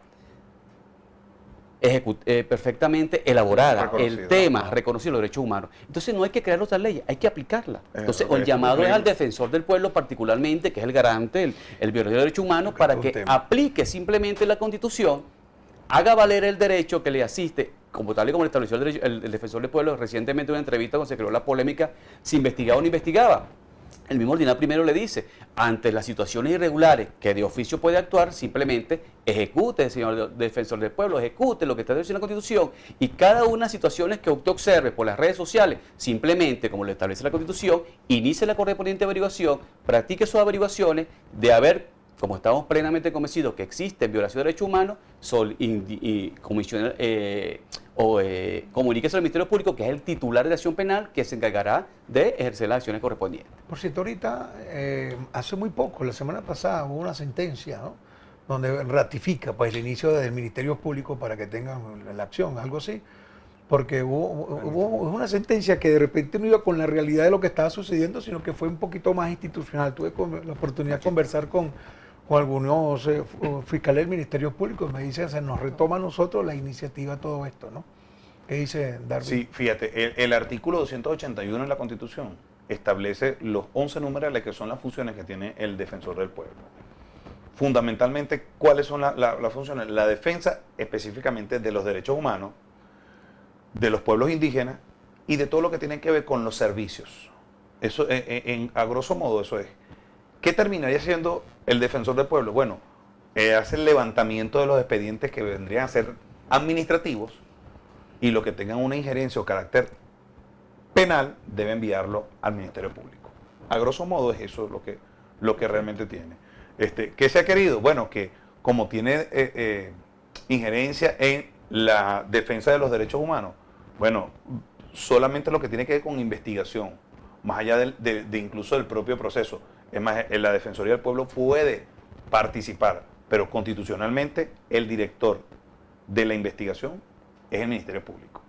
elaborada, el tema reconocido los derechos humanos. Entonces no hay que crear otras leyes, hay que aplicarla. Entonces el llamado es al defensor del pueblo particularmente, que es el garante, el violador de derechos humanos, para que aplique simplemente la Constitución, haga valer el derecho que le asiste, como tal y como lo estableció el defensor del pueblo recientemente en una entrevista cuando se creó la polémica, si investigaba o no investigaba. El mismo Ordinal primero le dice, ante las situaciones irregulares que de oficio puede actuar, simplemente ejecute, señor defensor del pueblo, ejecute lo que está diciendo la Constitución, y cada una de las situaciones que usted observe por las redes sociales, simplemente, como lo establece la Constitución, inicie la correspondiente averiguación, practique sus averiguaciones de haber, como estamos plenamente convencidos que existen violaciones de derechos humanos, comuníquese al Ministerio Público, que es el titular de la acción penal, que se encargará de ejercer las acciones correspondientes. Por cierto, ahorita, hace muy poco, la semana pasada, hubo una sentencia, ¿no?, donde ratifica pues, el inicio del Ministerio Público para que tengan la acción, algo así, porque hubo una sentencia que de repente no iba con la realidad de lo que estaba sucediendo, sino que fue un poquito más institucional. Tuve la oportunidad de conversar con algunos fiscales del Ministerio Público, me dicen, se nos retoma a nosotros la iniciativa, todo esto, ¿no? ¿Qué dice Darwin? Sí, fíjate, el artículo 281 de la Constitución establece los 11 numerales que son las funciones que tiene el defensor del pueblo. Fundamentalmente, ¿cuáles son las funciones? La defensa específicamente de los derechos humanos, de los pueblos indígenas y de todo lo que tiene que ver con los servicios. Eso, a grosso modo, eso es. ¿Qué terminaría siendo el defensor del pueblo? Bueno, hace el levantamiento de los expedientes que vendrían a ser administrativos y lo que tengan una injerencia o carácter penal debe enviarlo al Ministerio Público. A grosso modo es eso lo que realmente tiene. ¿Qué se ha querido? Bueno, que como tiene injerencia en la defensa de los derechos humanos, bueno, solamente lo que tiene que ver con investigación, más allá de incluso del propio proceso. Es más, la Defensoría del Pueblo puede participar, pero constitucionalmente el director de la investigación es el Ministerio Público.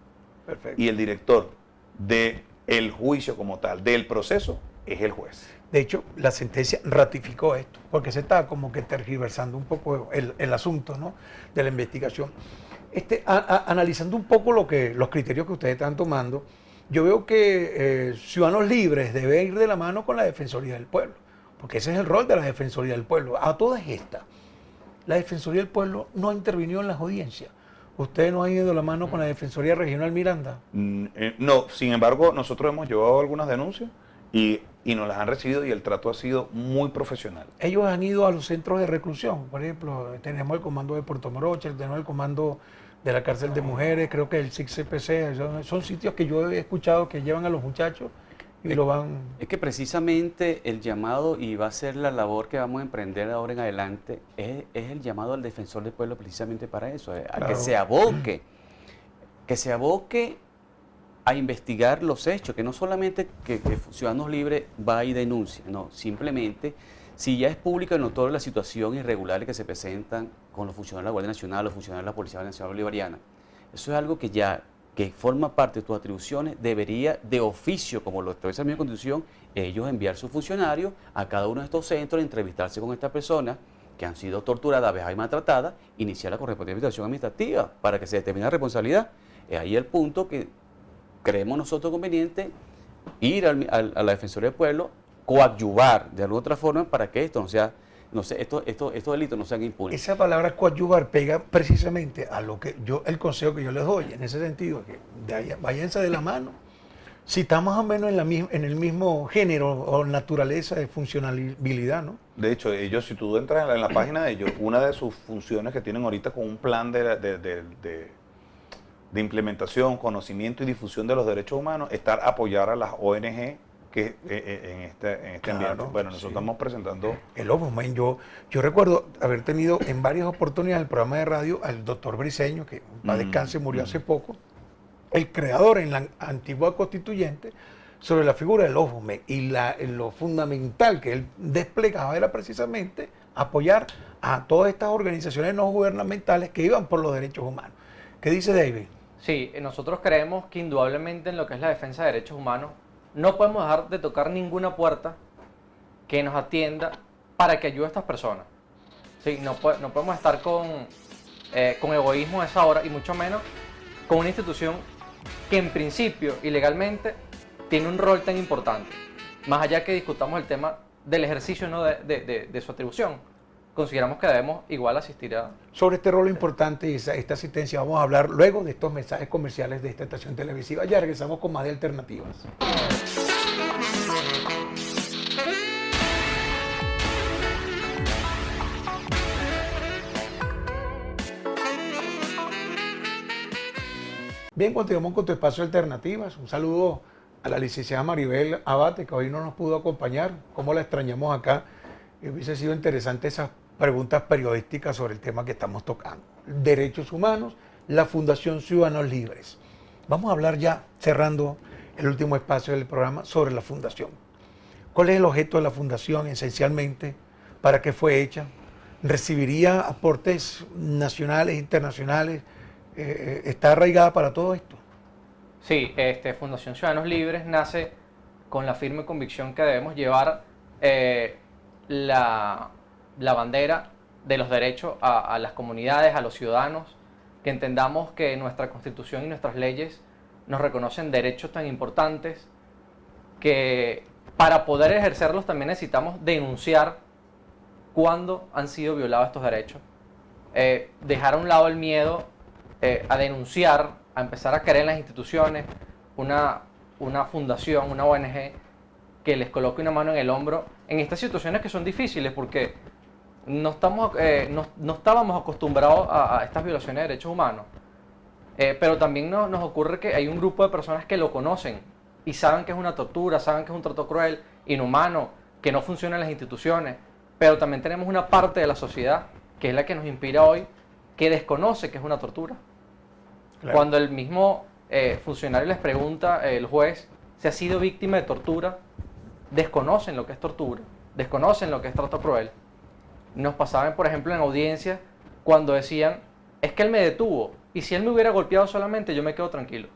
Perfecto. Y el director del juicio como tal, del proceso, es el juez. De hecho, la sentencia ratificó esto, porque se está como que tergiversando un poco el asunto, ¿no?, de la investigación. Analizando un poco los criterios que ustedes están tomando, yo veo que Ciudadanos Libres debe ir de la mano con la Defensoría del Pueblo, porque ese es el rol de la Defensoría del Pueblo. A todas estas, la Defensoría del Pueblo no ha intervenido en las audiencias. ¿Ustedes no han ido de la mano con la Defensoría Regional Miranda? No, sin embargo, nosotros hemos llevado algunas denuncias y nos las han recibido y el trato ha sido muy profesional. Ellos han ido a los centros de reclusión, por ejemplo, tenemos el comando de Puerto Morocho, tenemos el comando de la cárcel de mujeres, creo que el SIC-CPC, son sitios que yo he escuchado que llevan a los muchachos y lo van... Es que precisamente el llamado, y va a ser la labor que vamos a emprender ahora en adelante, es el llamado al defensor del pueblo precisamente para eso, a Claro. que se aboque a investigar los hechos, que no solamente que Ciudadanos Libres va y denuncia, no, simplemente si ya es pública y notoria la situación irregular que se presentan con los funcionarios de la Guardia Nacional, los funcionarios de la Policía Nacional Bolivariana, eso es algo que forma parte de tus atribuciones, debería de oficio, como lo establece la misma Constitución, ellos enviar sus funcionarios a cada uno de estos centros, entrevistarse con estas personas que han sido torturadas, vejadas y maltratadas, iniciar la correspondiente investigación administrativa para que se determine la responsabilidad. Es ahí el punto que creemos nosotros conveniente ir a la Defensoría del Pueblo, coadyuvar de alguna otra forma para que esto no sea, estos delitos no sean impunes. Esa palabra coadyuvar pega precisamente a lo que el consejo que yo les doy, en ese sentido, que váyanse de la mano. Si está más o menos en el mismo género o naturaleza de funcionalidad, ¿no? De hecho, ellos, si tú entras en la página de ellos, una de sus funciones que tienen ahorita con un plan de implementación, conocimiento y difusión de los derechos humanos, estar apoyar a las ONG que en este Claro, ambiente. Bueno, nosotros sí. estamos presentando... El Ombudsman, yo recuerdo haber tenido en varias oportunidades el programa de radio al doctor Briceño, que va a descanse, murió hace poco, el creador en la antigua constituyente, sobre la figura del Ombudsman. Y lo fundamental que él desplegaba era precisamente apoyar a todas estas organizaciones no gubernamentales que iban por los derechos humanos. ¿Qué dice David? Sí, nosotros creemos que indudablemente en lo que es la defensa de derechos humanos no podemos dejar de tocar ninguna puerta que nos atienda para que ayude a estas personas. Sí, no podemos estar con egoísmo a esa hora y mucho menos con una institución que en principio y legalmente tiene un rol tan importante. Más allá que discutamos el tema del ejercicio, ¿no?, de su atribución, consideramos que debemos igual asistir a... Sobre este rol importante y esta asistencia vamos a hablar luego de estos mensajes comerciales de esta estación televisiva. Ya regresamos con más de Alternativas. Bien, continuamos con tu espacio de Alternativas. Un saludo a la licenciada Maribel Abate, que hoy no nos pudo acompañar. ¿Cómo la extrañamos acá? Hubiese sido interesante esas preguntas periodísticas sobre el tema que estamos tocando. Derechos humanos, la Fundación Ciudadanos Libres. Vamos a hablar ya, cerrando el último espacio del programa, sobre la Fundación. ¿Cuál es el objeto de la Fundación esencialmente? ¿Para qué fue hecha? ¿Recibiría aportes nacionales, internacionales? ¿Está arraigada para todo esto? Sí, Fundación Ciudadanos Libres nace con la firme convicción que debemos llevar la bandera de los derechos a las comunidades, a los ciudadanos, que entendamos que nuestra Constitución y nuestras leyes nos reconocen derechos tan importantes que para poder ejercerlos también necesitamos denunciar cuando han sido violados estos derechos, dejar a un lado el miedo a denunciar, a empezar a creer en las instituciones, una fundación, una ONG que les coloque una mano en el hombro en estas situaciones que son difíciles porque no estábamos acostumbrados a estas violaciones de derechos humanos. Pero también nos ocurre que hay un grupo de personas que lo conocen y saben que es una tortura, saben que es un trato cruel, inhumano, que no funcionan las instituciones, pero también tenemos una parte de la sociedad, que es la que nos inspira hoy, que desconoce que es una tortura. Claro. Cuando el mismo funcionario les pregunta, el juez, si ha sido víctima de tortura, desconocen lo que es tortura, desconocen lo que es trato cruel. Nos pasaban, por ejemplo, en audiencias, cuando decían, es que él me detuvo, y si él me hubiera golpeado solamente, yo me quedo tranquilo.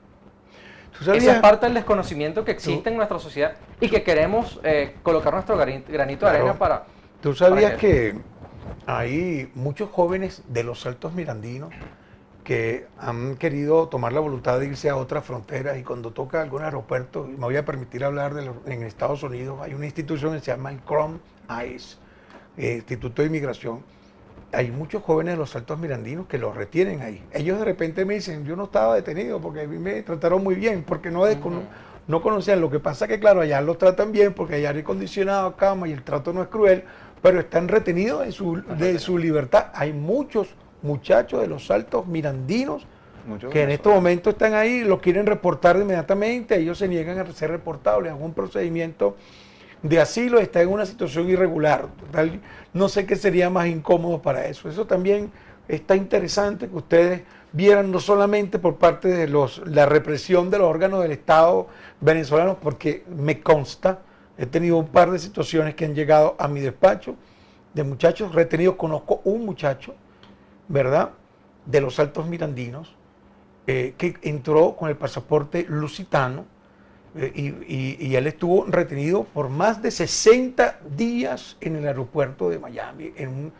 ¿Tú sabías? Esa es parte del desconocimiento que existe en nuestra sociedad y que queremos colocar nuestro granito de Claro. arena para... ¿Tú sabías para que hay muchos jóvenes de los Altos Mirandinos que han querido tomar la voluntad de irse a otras fronteras y cuando toca algún aeropuerto, y me voy a permitir hablar en Estados Unidos, hay una institución que se llama el Chrome ICE, Instituto de Inmigración. Hay muchos jóvenes de los Altos Mirandinos que los retienen ahí. Ellos de repente me dicen, yo no estaba detenido porque a mí me trataron muy bien, porque no conocían. Lo que pasa que, claro, allá los tratan bien porque allá hay aire acondicionado, cama y el trato no es cruel, pero están retenidos de su libertad. Hay muchos muchachos de los Altos Mirandinos que en estos momentos están ahí, los quieren reportar inmediatamente, ellos se niegan a ser reportados, les hagan un procedimiento de asilo, está en una situación irregular. Total, no sé qué sería más incómodo para eso. Eso también está interesante que ustedes vieran, no solamente por parte de la represión de los órganos del Estado venezolanos, porque me consta, he tenido un par de situaciones que han llegado a mi despacho de muchachos retenidos. Conozco un muchacho, ¿verdad?, de los Altos Mirandinos, que entró con el pasaporte lusitano, y él estuvo retenido por más de 60 días en el aeropuerto de Miami, en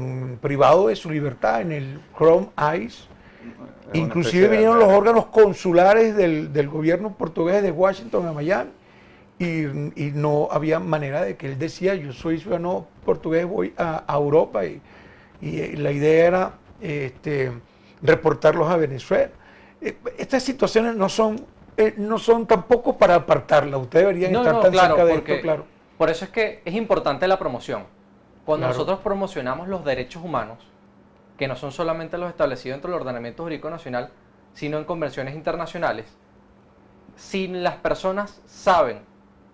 un privado de su libertad, en el Chrome ICE. Inclusive vinieron los órganos consulares del gobierno portugués de Washington a Miami y no había manera de que él decía, yo soy ciudadano portugués, voy a Europa y la idea era reportarlos a Venezuela. Estas situaciones no son tampoco para apartarlas. Ustedes deberían estar tan cerca de esto, claro. Por eso es que es importante la promoción. Cuando Claro. nosotros promocionamos los derechos humanos, que no son solamente los establecidos dentro del ordenamiento jurídico nacional, sino en convenciones internacionales, si las personas saben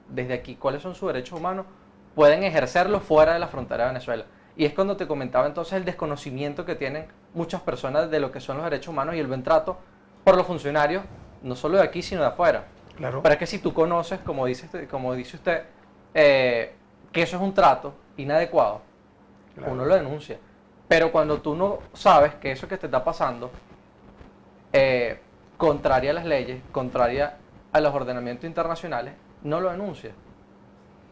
desde aquí cuáles son sus derechos humanos, pueden ejercerlos fuera de la frontera de Venezuela. Y es cuando te comentaba entonces el desconocimiento que tienen muchas personas de lo que son los derechos humanos y el buen trato por los funcionarios, no solo de aquí, sino de afuera. Claro. Pero es que si tú conoces, como dice usted, que eso es un trato inadecuado, Claro. uno lo denuncia. Pero cuando tú no sabes que eso que te está pasando, contraria a las leyes, contraria a los ordenamientos internacionales, no lo denuncias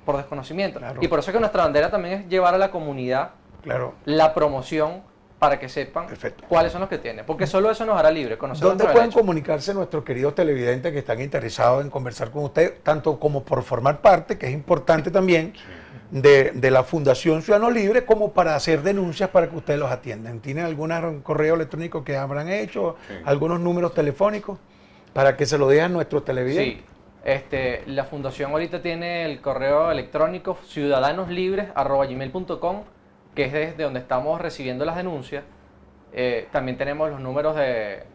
por desconocimiento. Claro. Y por eso es que nuestra bandera también es llevar a la comunidad Claro. la promoción para que sepan Perfecto. cuáles son los que tienen. Porque solo eso nos hará libre, conocer ¿Dónde nuestros pueden derechos. comunicarse nuestros queridos televidentes que están interesados en conversar con usted, tanto como por formar parte, que es importante también, de la Fundación Ciudadano Libre, como para hacer denuncias para que ustedes los atiendan? ¿Tienen algún correo electrónico que habrán hecho? Sí. ¿Algunos números telefónicos para que se lo dejen nuestros televidentes? Sí. La fundación ahorita tiene el correo electrónico ciudadanoslibres@gmail.com, que es desde donde estamos recibiendo las denuncias. También tenemos los números de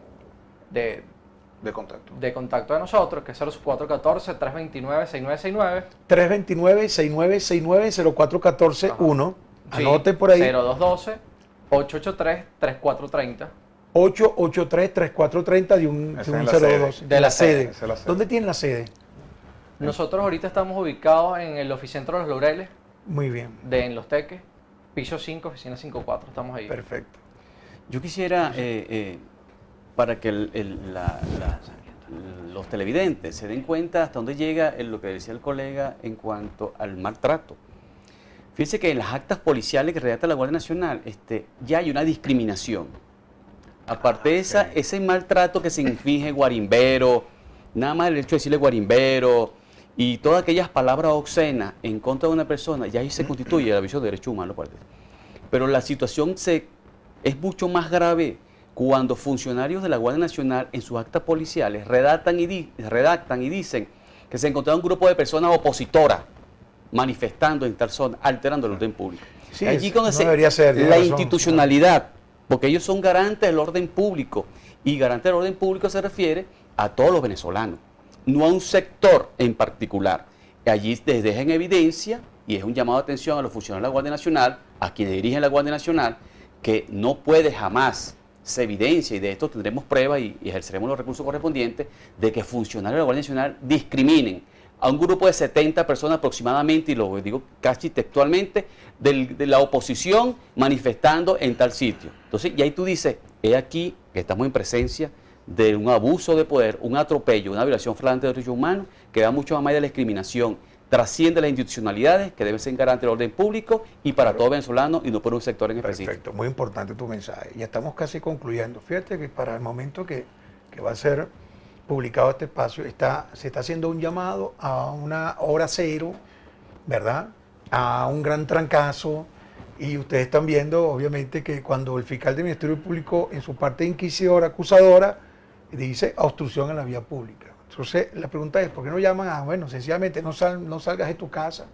contacto de nosotros, que es 0414-329-6969. 329-6969-0414-1. Anote por ahí. 0212-883-3430. 883-3430 de un Esa es la 012. De la sede. Esa es la sede. ¿Dónde tiene la sede? Nosotros ahorita estamos ubicados en el Oficentro de los Laureles, Muy bien. en Los Teques, piso 5, oficina 54. Estamos ahí. Perfecto. Yo quisiera, para que los televidentes se den cuenta hasta dónde llega lo que decía el colega en cuanto al maltrato. Fíjense que en las actas policiales que redacta la Guardia Nacional ya hay una discriminación. Aparte de ese maltrato que se inflige guarimbero, nada más el hecho de decirle guarimbero y todas aquellas palabras obscenas en contra de una persona, ya ahí se constituye el aviso de derechos humanos. Pero la situación es mucho más grave cuando funcionarios de la Guardia Nacional en sus actas policiales redactan y dicen que se encontraba un grupo de personas opositoras manifestando en tal zona, alterando el orden público. Sí, Allí no cuando debería ser, tiene la razón. institucionalidad, porque ellos son garantes del orden público, y garante del orden público se refiere a todos los venezolanos, no a un sector en particular. Allí les deja en evidencia, y es un llamado de atención a los funcionarios de la Guardia Nacional, a quienes dirigen la Guardia Nacional, que no puede jamás, se evidencia, y de esto tendremos pruebas y ejerceremos los recursos correspondientes, de que funcionarios de la Guardia Nacional discriminen a un grupo de 70 personas aproximadamente, y lo digo casi textualmente, de la oposición manifestando en tal sitio. Entonces, y ahí tú dices, he aquí que estamos en presencia de un abuso de poder, un atropello, una violación flagrante de derechos humanos, que va mucho más allá de la discriminación, trasciende las institucionalidades, que deben ser garantes del orden público y para todo venezolano y no por un sector en específico. Perfecto, muy importante tu mensaje. Ya estamos casi concluyendo. Fíjate que para el momento que va a ser publicado este espacio, se está haciendo un llamado a una hora cero, ¿verdad? A un gran trancazo. Y ustedes están viendo, obviamente, que cuando el fiscal del Ministerio Público, en su parte inquisidora, acusadora, dice obstrucción a la vía pública. Entonces, la pregunta es, ¿por qué no llaman a, bueno, sencillamente no salgas de tu casa,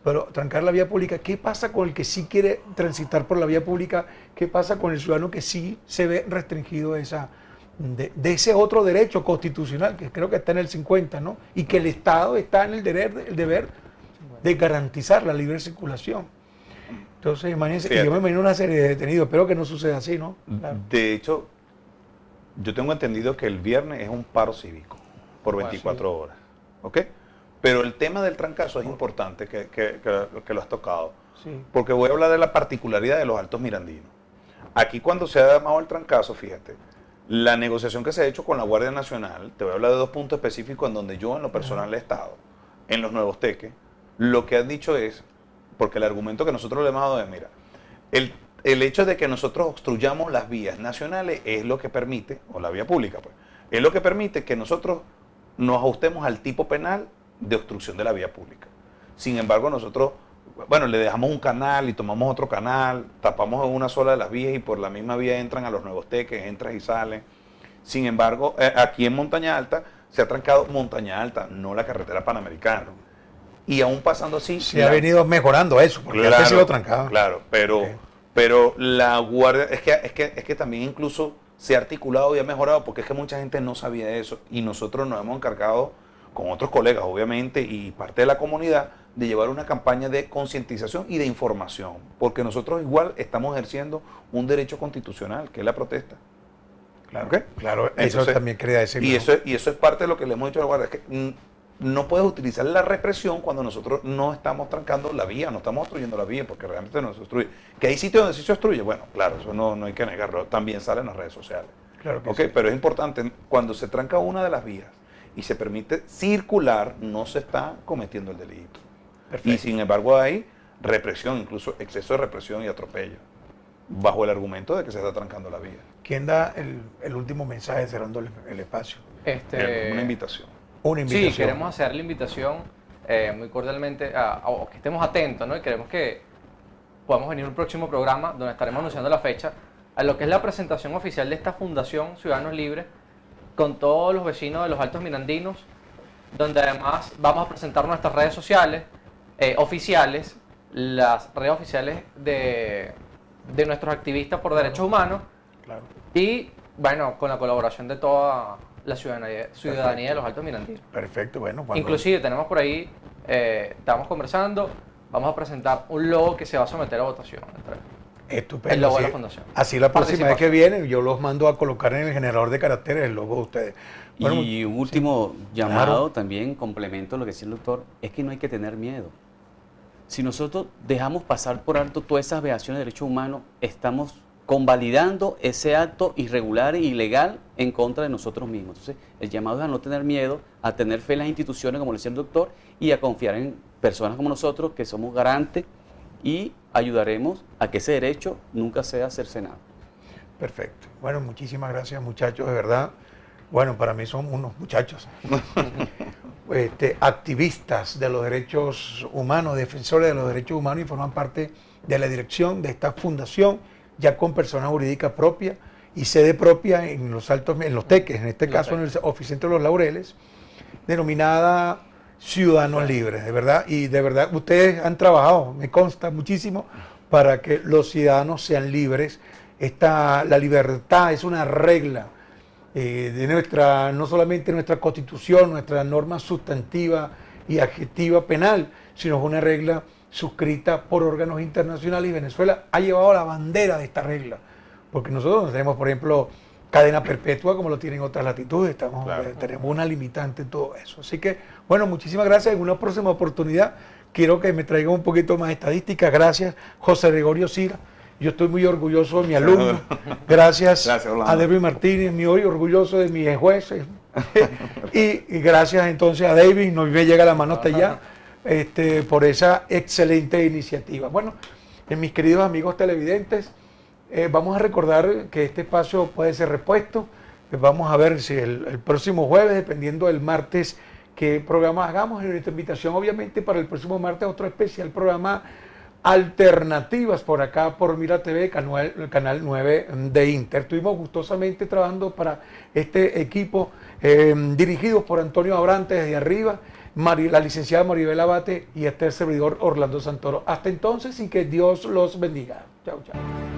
pero trancar la vía pública? ¿Qué pasa con el que sí quiere transitar por la vía pública? ¿Qué pasa con el ciudadano que sí se ve restringido de ese otro derecho constitucional, que creo que está en el 50, ¿no? Y que el Estado está en el deber de garantizar la libre circulación. Entonces, imagínense, y yo me imagino una serie de detenidos, espero que no suceda así, ¿no? Claro. De hecho, yo tengo entendido que el viernes es un paro cívico por 24 horas, ¿ok? Pero el tema del trancazo es importante que lo has tocado, porque voy a hablar de la particularidad de los Altos Mirandinos. Aquí cuando se ha llamado el trancazo, fíjate, la negociación que se ha hecho con la Guardia Nacional, te voy a hablar de 2 puntos específicos en donde yo en lo personal he estado, en los Nuevos Teques, lo que han dicho es, porque el argumento que nosotros le hemos dado es, mira, el hecho de que nosotros obstruyamos las vías nacionales es lo que permite, o la vía pública, pues, es lo que permite que nosotros nos ajustemos al tipo penal de obstrucción de la vía pública. Sin embargo, nosotros, bueno, le dejamos un canal y tomamos otro canal, tapamos una sola de las vías y por la misma vía entran a los Nuevos Teques, entran y salen. Sin embargo, aquí en Montaña Alta se ha trancado Montaña Alta, no la carretera Panamericana. Y aún pasando así... Se ha venido mejorando eso, porque claro, antes se lo trancaba. Claro, pero la Guardia... Es que también incluso se ha articulado y ha mejorado, porque es que mucha gente no sabía eso. Y nosotros nos hemos encargado, con otros colegas obviamente, y parte de la comunidad, de llevar una campaña de concientización y de información. Porque nosotros igual estamos ejerciendo un derecho constitucional, que es la protesta. Claro, ¿Okay? Claro, Entonces, eso también quería decirlo. Y eso es parte de lo que le hemos dicho a la Guardia, es que no puedes utilizar la represión cuando nosotros no estamos trancando la vía, no estamos obstruyendo la vía, porque realmente no se obstruye. Que hay sitios donde sí se obstruye, bueno, claro, eso no hay que negarlo, también sale en las redes sociales. Claro que okay, sí. Pero es importante, cuando se tranca una de las vías y se permite circular, no se está cometiendo el delito. Perfecto. Y sin embargo hay represión, incluso exceso de represión y atropello, bajo el argumento de que se está trancando la vía. ¿Quién da el último mensaje cerrando el espacio? Una invitación. Una invitación. Sí, queremos hacer la invitación muy cordialmente a que estemos atentos, ¿no? Y queremos que podamos venir a un próximo programa donde estaremos anunciando la fecha a lo que es la presentación oficial de esta Fundación Ciudadanos Libres con todos los vecinos de los Altos Mirandinos, donde además vamos a presentar nuestras redes sociales oficiales, las redes oficiales de nuestros activistas por derechos humanos, Claro. y bueno, con la colaboración de toda la ciudadanía de los Altos Mirandinos. Perfecto, bueno. Inclusive tenemos por ahí, estamos conversando, vamos a presentar un logo que se va a someter a votación. Estupendo. El logo de así, la fundación. Así la próxima vez que viene, yo los mando a colocar en el generador de caracteres el logo de ustedes. Bueno, y un último llamado claro. también, complemento a lo que decía el doctor, es que no hay que tener miedo. Si nosotros dejamos pasar por alto todas esas violaciones de derechos humanos, estamos convalidando ese acto irregular e ilegal en contra de nosotros mismos. Entonces, el llamado es a no tener miedo, a tener fe en las instituciones, como le decía el doctor, y a confiar en personas como nosotros, que somos garantes, y ayudaremos a que ese derecho nunca sea cercenado. Perfecto. Bueno, muchísimas gracias, muchachos, de verdad. Bueno, para mí son unos muchachos. Activistas de los derechos humanos, defensores de los derechos humanos, y forman parte de la dirección de esta fundación, ya con persona jurídica propia y sede propia en los Teques, en este caso en el Oficentro de los Laureles, denominada Ciudadanos Libres, de verdad. Y de verdad, ustedes han trabajado, me consta muchísimo, para que los ciudadanos sean libres. La libertad es una regla de no solamente nuestra Constitución, nuestra norma sustantiva y adjetiva penal, sino es una regla suscrita por órganos internacionales, y Venezuela ha llevado la bandera de esta regla, porque nosotros no tenemos, por ejemplo, cadena perpetua como lo tienen otras latitudes, tenemos una limitante en todo eso. Así que, bueno, muchísimas gracias. En una próxima oportunidad quiero que me traigan un poquito más estadísticas. Gracias, José Gregorio Cira, Yo estoy muy orgulloso de mi alumno. Gracias, Gracias, Orlando. a David Martínez, muy orgulloso de mis jueces. y gracias entonces a David, no me llega la mano hasta allá, por esa excelente iniciativa. Bueno, mis queridos amigos televidentes, vamos a recordar que este espacio puede ser repuesto. Vamos a ver si el próximo jueves, dependiendo del martes, qué programa hagamos. En nuestra invitación, obviamente, para el próximo martes, otro especial programa Alternativas por acá, por Mira TV, canal 9 de Inter. Estuvimos gustosamente trabajando para este equipo, dirigidos por Antonio Abrantes desde arriba, la licenciada Maribel Abate y este servidor Orlando Santoro. Hasta entonces y que Dios los bendiga. Chao, chao.